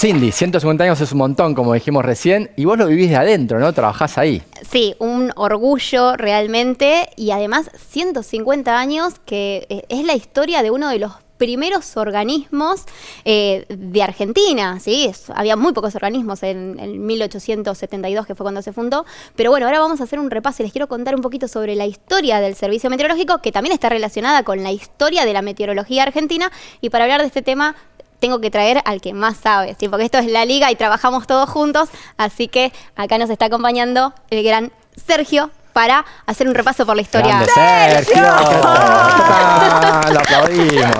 Cindy, 150 años es un montón, como dijimos recién, y vos lo vivís de adentro, ¿no? Trabajás ahí. Sí, un orgullo realmente, y además 150 años que es la historia de uno de los primeros organismos de Argentina, ¿sí? Había muy pocos organismos en 1872, que fue cuando se fundó, pero bueno, ahora vamos a hacer un repaso y les quiero contar un poquito sobre la historia del Servicio Meteorológico, que también está relacionada con la historia de la meteorología argentina, y para hablar de este tema tengo que traer al que más sabe, ¿sí? Porque esto es la liga y trabajamos todos juntos, así que acá nos está acompañando el gran Sergio para hacer un repaso por la historia. ¡Grande Sergio! ¡Lo aplaudimos!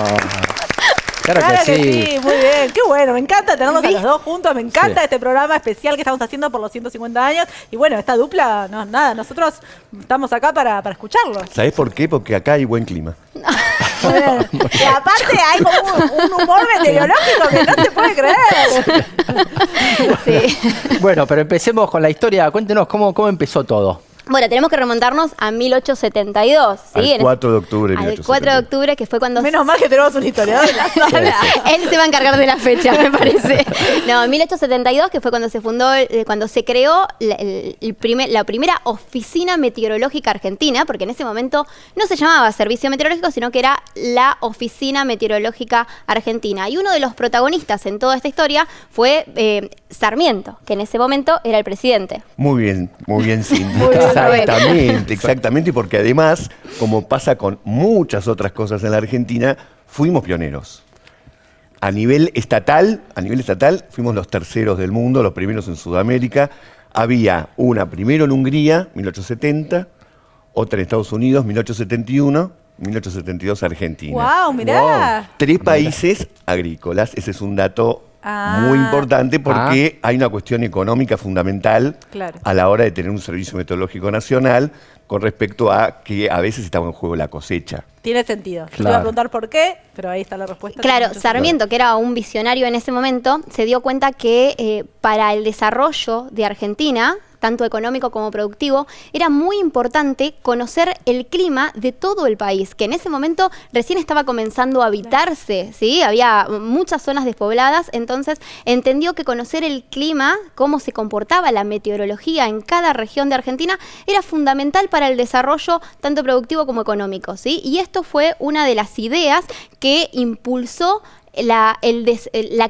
Claro que sí, muy bien, qué bueno, me encanta tenerlos a los dos juntos, me encanta este programa especial que estamos haciendo por los 150 años y bueno, esta dupla, no, nada, nosotros estamos acá para escucharlos. ¿Sabés por qué? Porque acá hay buen clima. Muy bien. Y aparte hay como un humor meteorológico que no se puede creer. Sí. Bueno, pero empecemos con la historia, cuéntenos cómo empezó todo. Bueno, tenemos que remontarnos a 1872, ¿sí? Al 4 de octubre. Al 4 de octubre, que fue cuando... Menos mal que tenemos un historiador en la sala. Él se va a encargar de la fecha, me parece. No, en 1872, que fue cuando se fundó, cuando se creó la primera oficina meteorológica argentina, porque en ese momento no se llamaba Servicio Meteorológico, sino que era la Oficina Meteorológica Argentina. Y uno de los protagonistas en toda esta historia fue Sarmiento, que en ese momento era el presidente. Muy bien, Cindy. Muy bien. Exactamente, y porque además, como pasa con muchas otras cosas en la Argentina, fuimos pioneros. A nivel estatal, fuimos los terceros del mundo, los primeros en Sudamérica. Había una primero en Hungría, 1870, otra en Estados Unidos, 1871, 1872 Argentina. ¡Wow, mirá! 3 países agrícolas, ese es un dato muy importante porque hay una cuestión económica fundamental a la hora de tener un servicio meteorológico nacional con respecto a que a veces estaba en juego la cosecha. Tiene sentido. Claro. Te iba a preguntar por qué, pero ahí está la respuesta. Claro, Sarmiento, que era un visionario en ese momento, se dio cuenta que para el desarrollo de Argentina, tanto económico como productivo, era muy importante conocer el clima de todo el país, que en ese momento recién estaba comenzando a habitarse, ¿sí? Había muchas zonas despobladas, entonces entendió que conocer el clima, cómo se comportaba la meteorología en cada región de Argentina, era fundamental para el desarrollo tanto productivo como económico, ¿sí? Y esto fue una de las ideas que impulsó la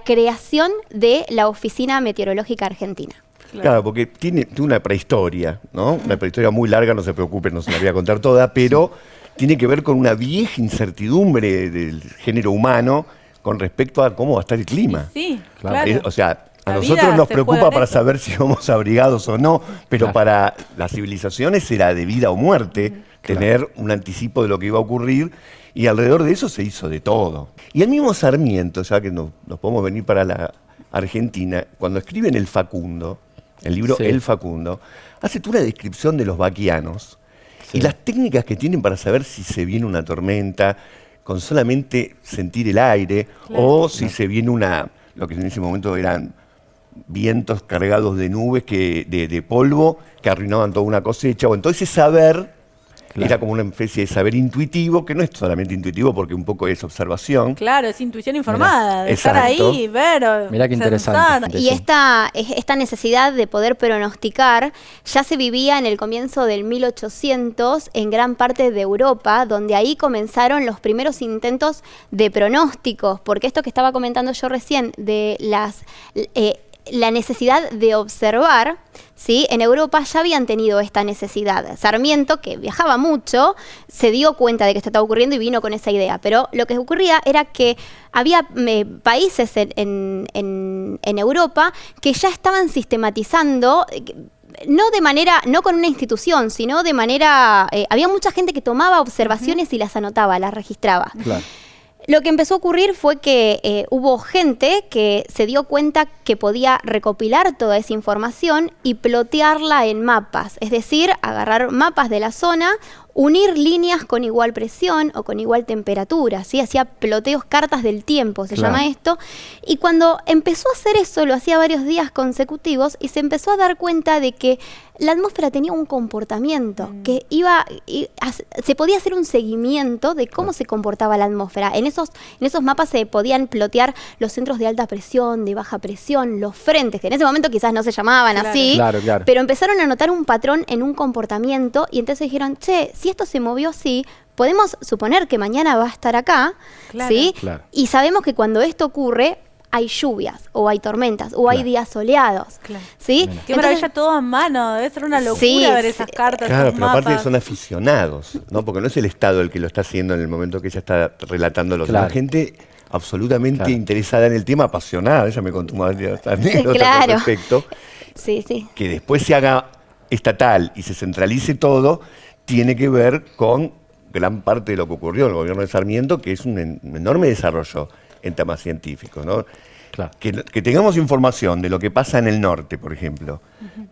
creación de la Oficina Meteorológica Argentina. Claro, porque tiene una prehistoria, ¿no? Una prehistoria muy larga, no se preocupen, no se la voy a contar toda, pero tiene que ver con una vieja incertidumbre del género humano con respecto a cómo va a estar el clima. Sí, claro. O sea, a La nosotros vida nos se preocupa juega en para eso. saber si vamos abrigados o no, pero para las civilizaciones era de vida o muerte tener un anticipo de lo que iba a ocurrir, y alrededor de eso se hizo de todo. Y el mismo Sarmiento, ya que nos podemos venir para la Argentina, cuando escribe en El Facundo, el libro El Facundo, hace toda una descripción de los vaquianos y las técnicas que tienen para saber si se viene una tormenta con solamente sentir el aire o si se viene lo que en ese momento eran vientos cargados de nubes, de polvo, que arruinaban toda una cosecha. O entonces saber era como una especie de saber intuitivo, que no es solamente intuitivo porque un poco es observación. Claro, es intuición informada, de estar Exacto. ahí, ver, Mirá qué interesante. pensar. Y esta necesidad de poder pronosticar ya se vivía en el comienzo del 1800 en gran parte de Europa, donde ahí comenzaron los primeros intentos de pronósticos, porque esto que estaba comentando yo recién de la necesidad de observar, ¿sí? En Europa ya habían tenido esta necesidad. Sarmiento, que viajaba mucho, se dio cuenta de que esto estaba ocurriendo y vino con esa idea. Pero lo que ocurría era que había países en Europa que ya estaban sistematizando, no con una institución, sino de manera... había mucha gente que tomaba observaciones y las anotaba, las registraba. Claro. Lo que empezó a ocurrir fue que hubo gente que se dio cuenta que podía recopilar toda esa información y plotearla en mapas, es decir, agarrar mapas de la zona unir líneas con igual presión o con igual temperatura, ¿sí? Hacía ploteos, cartas del tiempo, se llama esto. Y cuando empezó a hacer eso, lo hacía varios días consecutivos y se empezó a dar cuenta de que la atmósfera tenía un comportamiento, que se podía hacer un seguimiento de cómo se comportaba la atmósfera. En esos mapas se podían plotear los centros de alta presión, de baja presión, los frentes, que en ese momento quizás no se llamaban así, pero empezaron a notar un patrón en un comportamiento y entonces dijeron, che, si esto se movió así, podemos suponer que mañana va a estar acá, ¿sí? Y sabemos que cuando esto ocurre, hay lluvias, o hay tormentas, o hay días soleados, ¿sí? Qué maravilla, todo a mano, debe ser una locura ver esas cartas, Claro, esos pero mapas. aparte son aficionados, ¿no? Porque no es el Estado el que lo está haciendo en el momento que ella está relatando la gente absolutamente interesada en el tema, apasionada. Ella me contó varias anécdotas al respecto. Que después se haga estatal y se centralice todo, tiene que ver con gran parte de lo que ocurrió en el gobierno de Sarmiento, que es un enorme desarrollo en temas científicos, ¿no? Que tengamos información de lo que pasa en el norte, por ejemplo,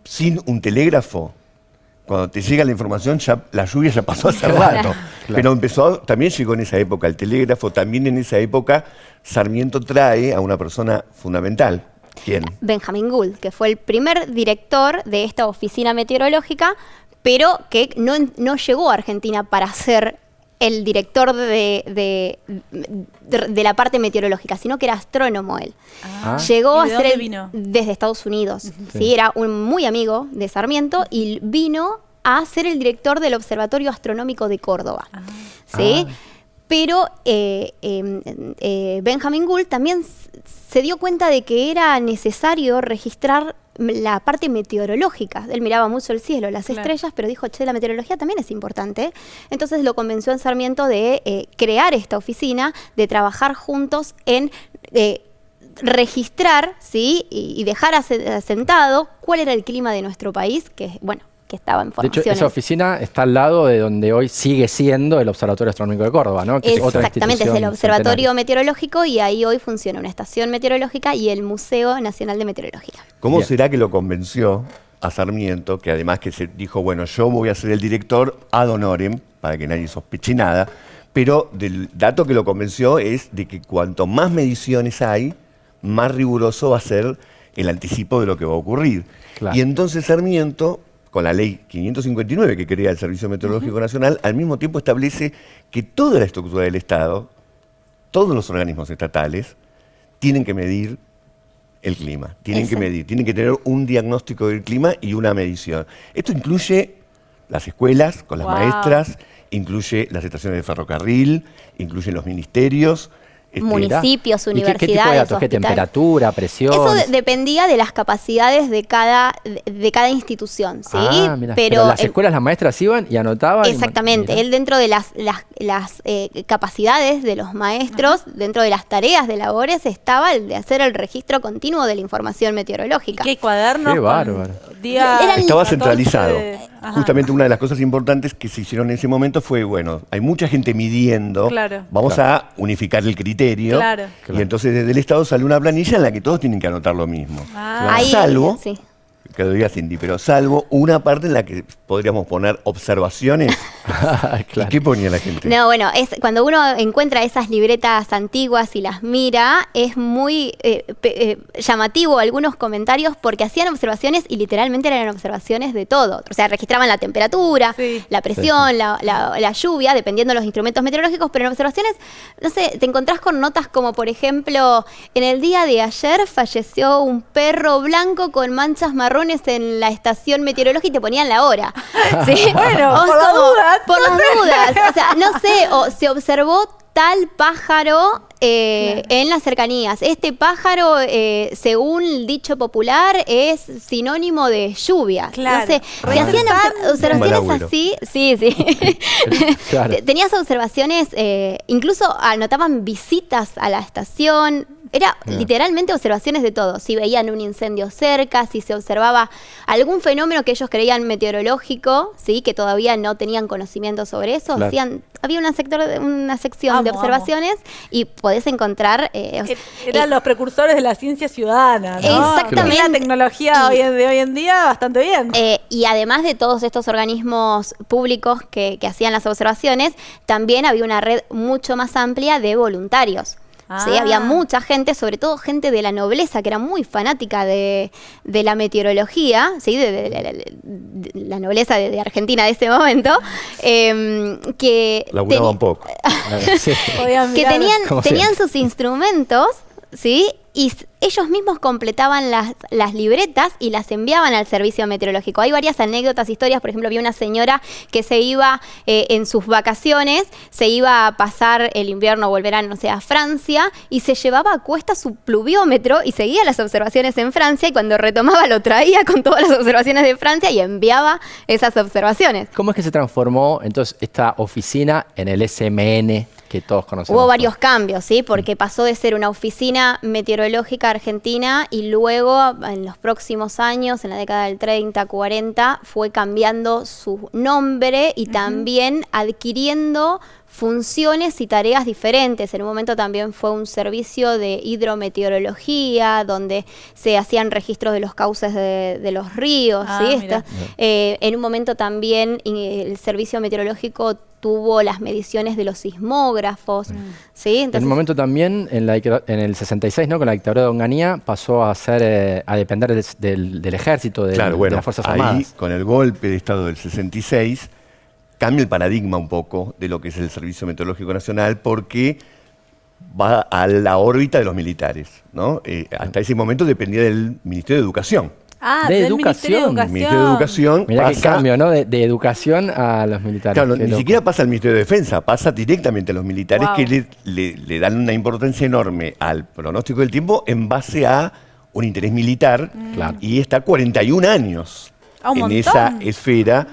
sin un telégrafo, cuando te llega la información, ya la lluvia ya pasó hace rato. Pero también llegó en esa época el telégrafo, también en esa época Sarmiento trae a una persona fundamental. ¿Quién? Benjamin Gould, que fue el primer director de esta oficina meteorológica, pero que no llegó a Argentina para ser el director de la parte meteorológica, sino que era astrónomo él. Llegó a ser desde Estados Unidos. ¿Sí? Era un muy amigo de Sarmiento y vino a ser el director del Observatorio Astronómico de Córdoba. ¿Sí? Pero Benjamin Gould también se dio cuenta de que era necesario registrar la parte meteorológica. Él miraba mucho el cielo, las estrellas, pero dijo, che, la meteorología también es importante. Entonces lo convenció en Sarmiento de crear esta oficina, de trabajar juntos en registrar, ¿sí? y dejar asentado cuál era el clima de nuestro país, que, bueno, que estaba en formaciones. De hecho, esa oficina está al lado de donde hoy sigue siendo el Observatorio Astronómico de Córdoba, ¿no? Que exactamente, es el Observatorio Meteorológico y ahí hoy funciona una estación meteorológica y el Museo Nacional de Meteorología. ¿Cómo será que lo convenció a Sarmiento, que además que se dijo, bueno, yo voy a ser el director ad honorem, para que nadie sospeche nada, pero del dato que lo convenció es de que cuanto más mediciones hay, más riguroso va a ser el anticipo de lo que va a ocurrir. Y entonces Sarmiento, con la ley 559 que crea el Servicio Meteorológico Nacional, al mismo tiempo establece que toda la estructura del Estado, todos los organismos estatales, tienen que medir el clima, tienen que tener un diagnóstico del clima y una medición. Esto incluye las escuelas con las maestras, incluye las estaciones de ferrocarril, incluye los ministerios, municipios, universidades, ¿Qué tipo de datos? ¿Qué temperatura, presión? Eso dependía de las capacidades de cada institución, ¿sí? Pero las escuelas, las maestras iban y anotaban. Exactamente. Él dentro de las capacidades de los maestros, dentro de las tareas de labores, estaba el de hacer el registro continuo de la información meteorológica. ¿Qué cuadernos? Qué bárbaro. Estaba centralizado. Justamente una de las cosas importantes que se hicieron en ese momento fue, bueno, hay mucha gente midiendo, vamos a unificar el criterio, y entonces desde el Estado sale una planilla en la que todos tienen que anotar lo mismo. Salvo, que lo diga Cindy, pero salvo una parte en la que podríamos poner observaciones. ¿Y qué ponía la gente? No, bueno, cuando uno encuentra esas libretas antiguas y las mira, es muy llamativo algunos comentarios porque hacían observaciones y literalmente eran observaciones de todo. O sea, registraban la temperatura, la presión, la lluvia, dependiendo de los instrumentos meteorológicos, pero en observaciones, no sé, te encontrás con notas como, por ejemplo, en el día de ayer falleció un perro blanco con manchas marrones en la estación meteorológica y te ponían la hora. ¿Sí? Bueno, por las dudas. Por las dudas. O sea, no sé, o se observó tal pájaro en las cercanías. Este pájaro, según el dicho popular, es sinónimo de lluvia. No sé, te hacían observaciones así. Sí. Tenías observaciones, incluso anotaban visitas a la estación, Era literalmente observaciones de todo. Si veían un incendio cerca, si se observaba algún fenómeno que ellos creían meteorológico, ¿sí? Que todavía no tenían conocimiento sobre eso, Claro. había una sección de observaciones y podés encontrar... Eran los precursores de la ciencia ciudadana, ¿no? Exactamente. La tecnología de hoy en día bastante bien. Y además de todos estos organismos públicos que hacían las observaciones, también había una red mucho más amplia de voluntarios. ¿Sí? Había mucha gente, sobre todo gente de la nobleza, que era muy fanática de la meteorología, ¿sí? de la nobleza de Argentina de ese momento, que Laburaba un poco. Sí. Podían que mirar. tenían sus instrumentos, ¿sí? Y ellos mismos completaban las libretas y las enviaban al servicio meteorológico. Hay varias anécdotas, historias. Por ejemplo, había una señora que se iba en sus vacaciones, se iba a pasar el invierno o el verano, no sé, a Francia, y se llevaba a cuesta su pluviómetro y seguía las observaciones en Francia, y cuando retomaba lo traía con todas las observaciones de Francia y enviaba esas observaciones. ¿Cómo es que se transformó entonces esta oficina en el SMN que todos conocemos? Hubo varios cambios, ¿sí? Porque pasó de ser una oficina meteorológica argentina y luego, en los próximos años, en la década del 30, 40, fue cambiando su nombre y también adquiriendo funciones y tareas diferentes. En un momento también fue un servicio de hidrometeorología, donde se hacían registros de los cauces de los ríos. ¿Sí? Mira. En un momento también el servicio meteorológico tuvo las mediciones de los sismógrafos. ¿Sí? En Entonces, un momento también, en el 66, ¿no? Con la dictadura de Onganía, pasó a depender del ejército, de las Fuerzas ahí, Armadas. con el golpe de Estado del 66, cambia el paradigma un poco de lo que es el Servicio Meteorológico Nacional, porque va a la órbita de los militares, ¿no? Hasta ese momento dependía del Ministerio de Educación. De del Ministerio de Educación. El Ministerio de Educación Mirá qué pasa... cambio, ¿no? De educación a los militares. Claro, Qué ni loco. siquiera pasa al Ministerio de Defensa, pasa directamente a los militares. Wow. Que le dan una importancia enorme al pronóstico del tiempo en base a un interés militar. Claro. Y está 41 años Ah, un en montón. esa esfera.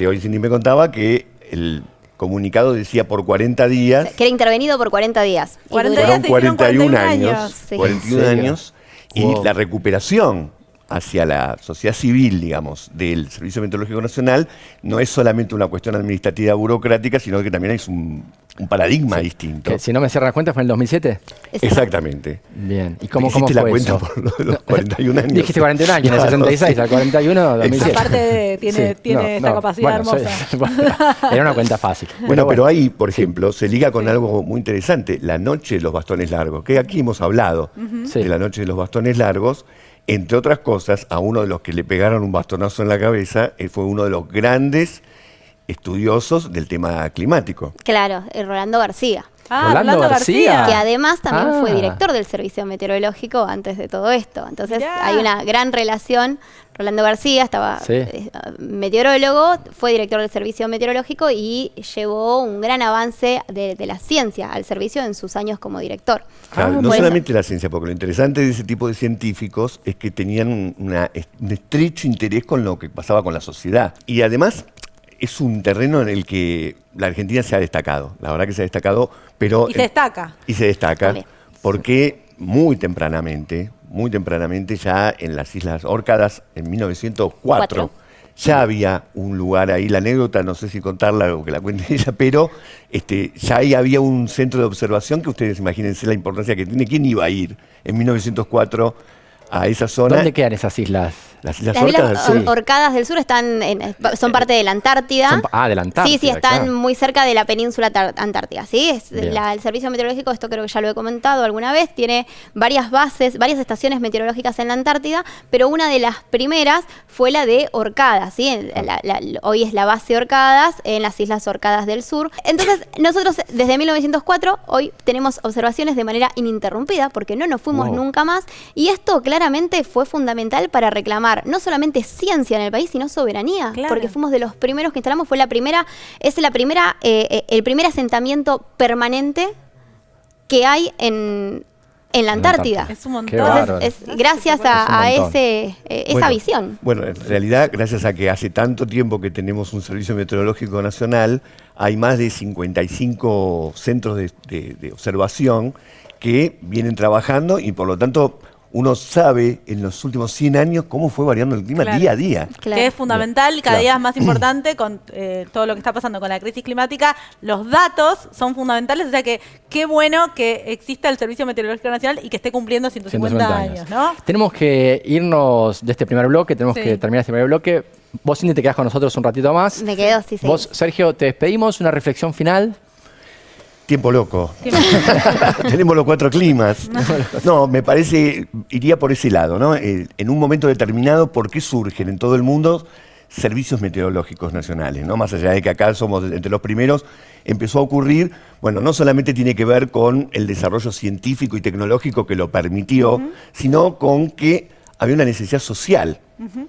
Hoy Cindy me contaba que el comunicado decía por 40 días. que era intervenido por 40 días. Y 40 duró- días. Fueron se hicieron 41 41 años. años. Sí. 41 ¿En serio? años. Y Wow. la recuperación hacia la sociedad civil, digamos, del Servicio Meteorológico Nacional, no es solamente una cuestión administrativa burocrática, sino que también es un paradigma distinto. Que, si no me cierran la cuenta, ¿fue en el 2007? Exactamente. Bien. ¿Y ¿Te cómo hiciste la fue cuenta eso? por lo de los 41 años? Dijiste 41 años, en el 66, al 41, 2007. Aparte tiene esta capacidad hermosa. Era una cuenta fácil. Bueno, pero ahí, por ejemplo, se liga con algo muy interesante, la noche de los bastones largos, que aquí hemos hablado Sí. de la noche de los bastones largos. Entre otras cosas, a uno de los que le pegaron un bastonazo en la cabeza fue uno de los grandes estudiosos del tema climático. Claro, Rolando García. Rolando García. Que además también fue Ah. director del Servicio Meteorológico antes de todo esto. Entonces Mirá. hay una gran relación. Rolando García estaba Sí. meteorólogo, fue director del Servicio Meteorológico y llevó un gran avance de la ciencia al servicio en sus años como director. Claro, no por eso- solamente la ciencia, porque lo interesante de ese tipo de científicos es que tenían un estrecho interés con lo que pasaba con la sociedad. Y además es un terreno en el que la Argentina se ha destacado, la verdad que se ha destacado, pero... Y se destaca. Y se destaca También. porque muy tempranamente, ya en las Islas Órcadas, en 1904, ya había un lugar ahí, la anécdota, no sé si contarla o que la cuente ella, pero ya ahí había un centro de observación que ustedes imagínense la importancia que tiene. ¿Quién iba a ir en 1904 a esa zona? ¿Dónde quedan esas islas? Las Islas Las Órcadas Islas del Sur. Orcadas del Sur son parte de la Antártida. De la Antártida. Sí, están claro. muy cerca de la península antártica, ¿sí? Bien. El Servicio Meteorológico, esto creo que ya lo he comentado alguna vez, tiene varias bases, varias estaciones meteorológicas en la Antártida, pero una de las primeras fue la de Orcadas, ¿sí? Hoy es la base Orcadas en las Islas Orcadas del Sur. Entonces, nosotros desde 1904, hoy tenemos observaciones de manera ininterrumpida, porque no nos fuimos Wow. nunca más, y esto claramente fue fundamental para reclamar no solamente ciencia en el país, sino soberanía, Claro. porque fuimos de los primeros que instalamos, el primer asentamiento permanente que hay en la Antártida. Es un montón. Qué bárbaro. Entonces, es gracias Es un a montón. esa Bueno, visión. Bueno, en realidad, gracias a que hace tanto tiempo que tenemos un Servicio Meteorológico Nacional, hay más de 55 centros de observación que vienen trabajando y por lo tanto uno sabe en los últimos 100 años cómo fue variando el clima día a día. Que es fundamental, cada día es más importante con todo lo que está pasando con la crisis climática. Los datos son fundamentales, o sea que qué bueno que exista el Servicio Meteorológico Nacional y que esté cumpliendo 150 años, ¿no? Tenemos que irnos de este primer bloque, tenemos que terminar este primer bloque. Vos, Cindy, te quedás con nosotros un ratito más. Me quedo, sí. Vos, Sergio, te despedimos, una reflexión final. Tiempo loco. Tenemos los 4 climas. No, me parece, iría por ese lado, ¿no? En un momento determinado, ¿por qué surgen en todo el mundo servicios meteorológicos nacionales, ¿no? Más allá de que acá somos entre los primeros, empezó a ocurrir, bueno, no solamente tiene que ver con el desarrollo científico y tecnológico que lo permitió, sino con que había una necesidad social.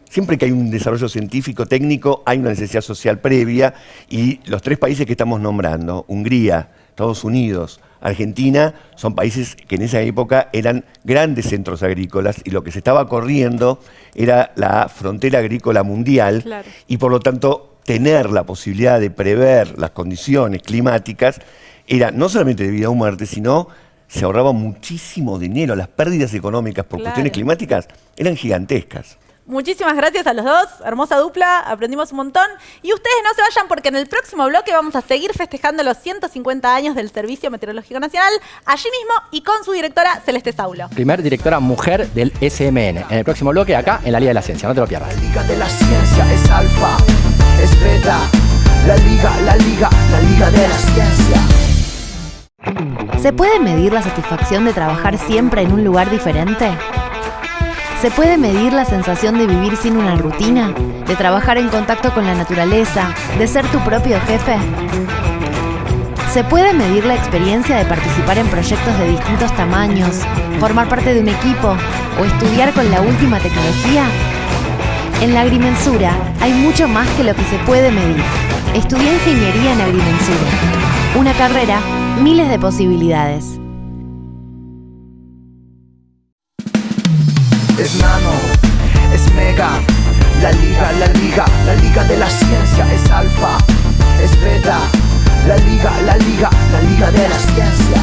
Siempre que hay un desarrollo científico, técnico, hay una necesidad social previa, y los 3 países que estamos nombrando, Hungría, Estados Unidos, Argentina, son países que en esa época eran grandes centros agrícolas y lo que se estaba corriendo era la frontera agrícola mundial y por lo tanto tener la posibilidad de prever las condiciones climáticas era no solamente de vida o muerte, sino se ahorraba muchísimo dinero. Las pérdidas económicas por cuestiones climáticas eran gigantescas. Muchísimas gracias a los dos, hermosa dupla, aprendimos un montón. Y ustedes no se vayan porque en el próximo bloque vamos a seguir festejando los 150 años del Servicio Meteorológico Nacional, allí mismo y con su directora Celeste Saulo. Primer directora mujer del SMN. En el próximo bloque, acá en la Liga de la Ciencia, no te lo pierdas. La Liga de la Ciencia es alfa, es beta, la Liga de la Ciencia. ¿Se puede medir la satisfacción de trabajar siempre en un lugar diferente? ¿Se puede medir la sensación de vivir sin una rutina? ¿De trabajar en contacto con la naturaleza? ¿De ser tu propio jefe? ¿Se puede medir la experiencia de participar en proyectos de distintos tamaños, formar parte de un equipo o estudiar con la última tecnología? En la agrimensura hay mucho más que lo que se puede medir. Estudié ingeniería en agrimensura. Una carrera, miles de posibilidades. Es nano, es mega, la Liga de la Ciencia es alfa, es beta, la Liga de la Ciencia.